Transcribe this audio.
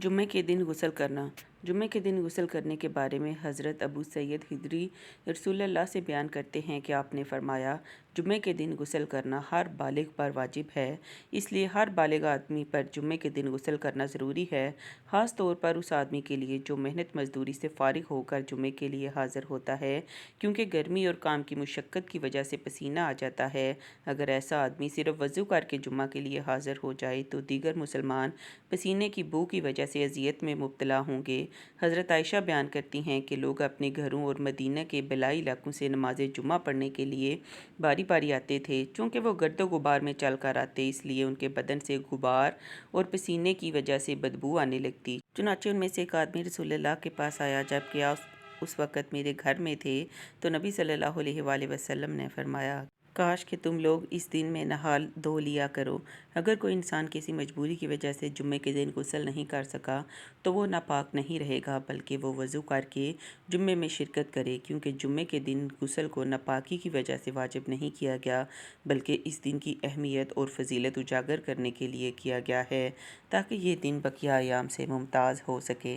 جمعے کے دن غسل کرنا۔ جمعے کے دن غسل کرنے کے بارے میں حضرت ابو سعید خدری رسول اللہ سے بیان کرتے ہیں کہ آپ نے فرمایا، جمعے کے دن غسل کرنا ہر بالغ پر واجب ہے، اس لیے ہر بالغ آدمی پر جمعے کے دن غسل کرنا ضروری ہے، خاص طور پر اس آدمی کے لیے جو محنت مزدوری سے فارغ ہو کر جمعے کے لیے حاضر ہوتا ہے، کیونکہ گرمی اور کام کی مشقت کی وجہ سے پسینہ آ جاتا ہے۔ اگر ایسا آدمی صرف وضو کر کے جمعہ کے لیے حاضر ہو جائے تو دیگر مسلمان پسینے کی بو کی وجہ سے اذیت میں مبتلا ہوں گے۔ حضرت عائشہ بیان کرتی ہیں کہ لوگ اپنے گھروں اور مدینہ کے بالائی علاقوں سے نماز جمعہ پڑھنے کے لیے باری باری آتے تھے، چونکہ وہ گرد و غبار میں چل کر آتے، اس لیے ان کے بدن سے غبار اور پسینے کی وجہ سے بدبو آنے لگتی۔ چنانچہ ان میں سے ایک آدمی رسول اللہ کے پاس آیا، جب کہ اس وقت میرے گھر میں تھے، تو نبی صلی اللہ علیہ وآلہ وسلم نے فرمایا، کاش کہ تم لوگ اس دن میں نہا دھو لیا کرو۔ اگر کوئی انسان کسی مجبوری کی وجہ سے جمعے کے دن غسل نہیں کر سکا تو وہ ناپاک نہیں رہے گا، بلکہ وہ وضو کر کے جمعے میں شرکت کرے، کیونکہ جمعے کے دن غسل کو ناپاکی کی وجہ سے واجب نہیں کیا گیا، بلکہ اس دن کی اہمیت اور فضیلت اجاگر کرنے کے لیے کیا گیا ہے، تاکہ یہ دن بقیہ ایام سے ممتاز ہو سکے۔